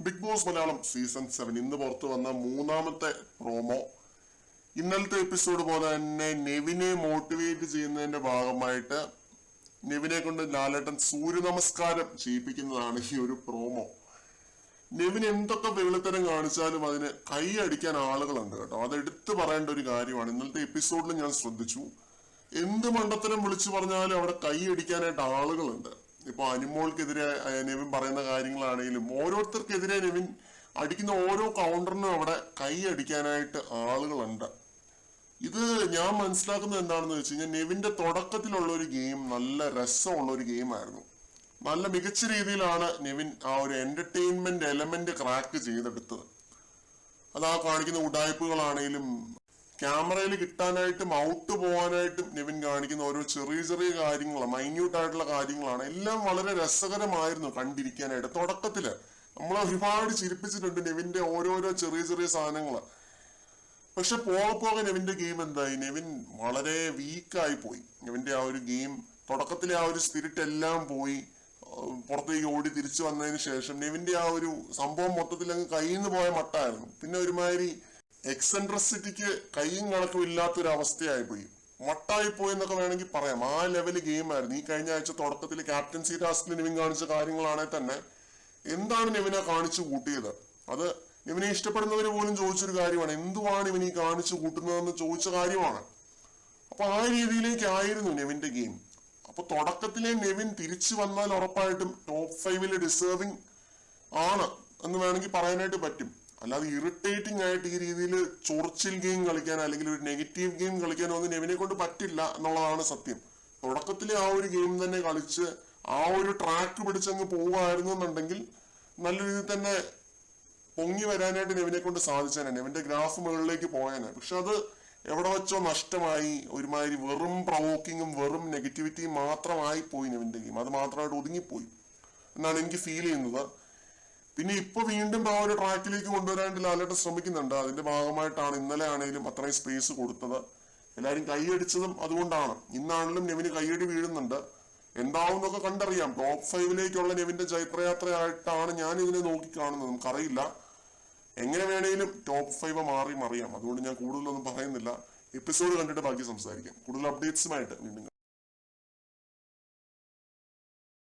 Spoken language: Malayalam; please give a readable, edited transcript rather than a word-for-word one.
ബിഗ് ബോസ് മലയാളം സീസൺ 7 ഇന്ന് പുറത്തു വന്ന മൂന്നാമത്തെ പ്രോമോ. ഇന്നലത്തെ എപ്പിസോഡ് പോലെ തന്നെ നെവിനെ മോട്ടിവേറ്റ് ചെയ്യുന്നതിന്റെ ഭാഗമായിട്ട് നെവിനെ കൊണ്ട് ലാലേട്ടൻ സൂര്യ നമസ്കാരം ചെയ്യിപ്പിക്കുന്നതാണ് ഈ ഒരു പ്രോമോ. നെവിൻ എന്തൊക്കെ വെള്ളിത്തരം കാണിച്ചാലും അതിന് കൈ അടിക്കാൻ ആളുകളുണ്ട് കേട്ടോ. അത് എടുത്തു പറയേണ്ട ഒരു കാര്യമാണ്. ഇന്നലത്തെ എപ്പിസോഡിൽ ഞാൻ ശ്രദ്ധിച്ചു, എന്ത് മണ്ടത്തരം വിളിച്ചു പറഞ്ഞാലും അവിടെ കൈ അടിക്കാനായിട്ട് ആളുകളുണ്ട്. ഇപ്പൊ അനിമോൾക്കെതിരെ നെവിൻ പറയുന്ന കാര്യങ്ങളാണെങ്കിലും ഓരോരുത്തർക്കെതിരെ നെവിൻ അടിക്കുന്ന ഓരോ കൗണ്ടറിനും അവിടെ കൈ അടിക്കാനായിട്ട് ആളുകളുണ്ട്. ഇത് ഞാൻ മനസ്സിലാക്കുന്നത് എന്താണെന്ന് വെച്ച് കഴിഞ്ഞാൽ, നെവിന്റെ തുടക്കത്തിലുള്ള ഒരു ഗെയിം നല്ല രസമുള്ള ഒരു ഗെയിമായിരുന്നു. നല്ല മികച്ച രീതിയിലാണ് നെവിൻ ആ ഒരു എന്റർടൈൻമെന്റ് എലമെന്റ് ക്രാക്ക് ചെയ്തെടുത്തത്. അത് ആ കാണിക്കുന്ന ഉഡായ്പകളാണെങ്കിലും ക്യാമറയിൽ കിട്ടാനായിട്ടും ഔട്ട് പോകാനായിട്ടും നെവിൻ കാണിക്കുന്ന ഓരോ ചെറിയ ചെറിയ കാര്യങ്ങളാണ്, മൈന്യൂട്ട് ആയിട്ടുള്ള കാര്യങ്ങളാണ്. എല്ലാം വളരെ രസകരമായിരുന്നു കണ്ടിരിക്കാനായിട്ട്. തുടക്കത്തില് നമ്മളെ ഒരുപാട് ചിരിപ്പിച്ചിട്ടുണ്ട് നെവിന്റെ ഓരോരോ ചെറിയ ചെറിയ സാധനങ്ങള്. പക്ഷെ പോകെ പോകെ നെവിന്റെ ഗെയിം എന്തായി, നെവിൻ വളരെ വീക്കായി പോയി. നെവിന്റെ ആ ഒരു ഗെയിം തുടക്കത്തിലെ ആ ഒരു സ്പിരിറ്റ് എല്ലാം പോയി. പുറത്തേക്ക് ഓടി തിരിച്ചു വന്നതിന് ശേഷം നെവിന്റെ ആ ഒരു സംഭവം മൊത്തത്തിൽ അങ്ങ് കയ്യിൽ നിന്ന് പോയ മട്ടായിരുന്നു. പിന്നെ ഒരുമാതിരി എക്സെൻട്രസിറ്റിക്ക് കൈയും കണക്കും ഇല്ലാത്തൊരു അവസ്ഥയായി പോയി, മട്ടായി പോയി എന്നൊക്കെ വേണമെങ്കിൽ പറയാം. ആ ലെവല് ഗെയിമായിരുന്നു. ഈ കഴിഞ്ഞ ആഴ്ച തുടക്കത്തിൽ ക്യാപ്റ്റൻസി ടാസ്കിൽ നെവിൻ കാണിച്ച കാര്യങ്ങളാണെങ്കിൽ തന്നെ എന്താണ് നെവിനെ കാണിച്ചു കൂട്ടിയത്? അത് നെവിനെ ഇഷ്ടപ്പെടുന്നവര് പോലും ചോദിച്ചൊരു കാര്യമാണ്, എന്തുവാണ് ഇവൻ ഈ കാണിച്ചു കൂട്ടുന്നതെന്ന് ചോദിച്ച കാര്യമാണ്. അപ്പൊ ആ രീതിയിലേക്കായിരുന്നു നെവിന്റെ ഗെയിം. അപ്പൊ തുടക്കത്തിലെ നെവിൻ തിരിച്ചു വന്നാൽ ഉറപ്പായിട്ടും ടോപ്പ് 5 ഡിസേർവിംഗ് ആണ് എന്ന് വേണമെങ്കിൽ പറയാനായിട്ട് പറ്റും. അല്ലാതെ ഇറിറ്റേറ്റിംഗ് ആയിട്ട് ഈ രീതിയിൽ ചൊറിച്ചിൽ ഗെയിം കളിക്കാൻ അല്ലെങ്കിൽ ഒരു നെഗറ്റീവ് ഗെയിം കളിക്കാനോ ഒന്നും നെവിനെ കൊണ്ട് പറ്റില്ല എന്നുള്ളതാണ് സത്യം. തുടക്കത്തിലെ ആ ഒരു ഗെയിം തന്നെ കളിച്ച് ആ ഒരു ട്രാക്ക് പിടിച്ചങ്ങ് പോവുകയായിരുന്നു എന്നുണ്ടെങ്കിൽ നല്ല രീതിയിൽ തന്നെ പൊങ്ങി വരാനായിട്ട് നെവിനെ കൊണ്ട് സാധിച്ചേനെ, നെവിന്റെ ഗ്രാഫ് മുകളിലേക്ക് പോയേനെ. പക്ഷെ അത് എവിടെ വെച്ചോ നഷ്ടമായി. ഒരുമാതിരി വെറും പ്രൊവോക്കിങ്ങും വെറും നെഗറ്റിവിറ്റിയും മാത്രമായി പോയി നെവിന്റെ ഗെയിം. അത് മാത്രമായിട്ട് ഒതുങ്ങിപ്പോയി എന്നാണ് എനിക്ക് ഫീൽ ചെയ്യുന്നത്. പിന്നെ ഇപ്പൊ വീണ്ടും ആ ഒരു ട്രാക്കിലേക്ക് കൊണ്ടുവരാനായിട്ട് ലാലേട്ടൻ ശ്രമിക്കുന്നുണ്ട്. അതിന്റെ ഭാഗമായിട്ടാണ് ഇന്നലെ ആണെങ്കിലും അത്രയും സ്പേസ് കൊടുത്തത്. എല്ലാരും കൈയടിച്ചതും അതുകൊണ്ടാണ്. ഇന്നാണെങ്കിലും നെവിന് കൈയടി വീഴുന്നുണ്ട്. എന്താവും എന്നൊക്കെ കണ്ടറിയാം. ടോപ്പ് 5 നെവിന്റെ ചൈത്രയാത്രയായിട്ടാണ് ഞാൻ ഇതിനെ നോക്കി കാണുന്നത്. നമുക്കറിയില്ല, എങ്ങനെ വേണേലും ടോപ്പ് 5 മാറി മറിയാം. അതുകൊണ്ട് ഞാൻ കൂടുതലൊന്നും പറയുന്നില്ല. എപ്പിസോഡ് കണ്ടിട്ട് ബാക്കി സംസാരിക്കാം. കൂടുതൽ അപ്ഡേറ്റ്സുമായിട്ട് വീണ്ടും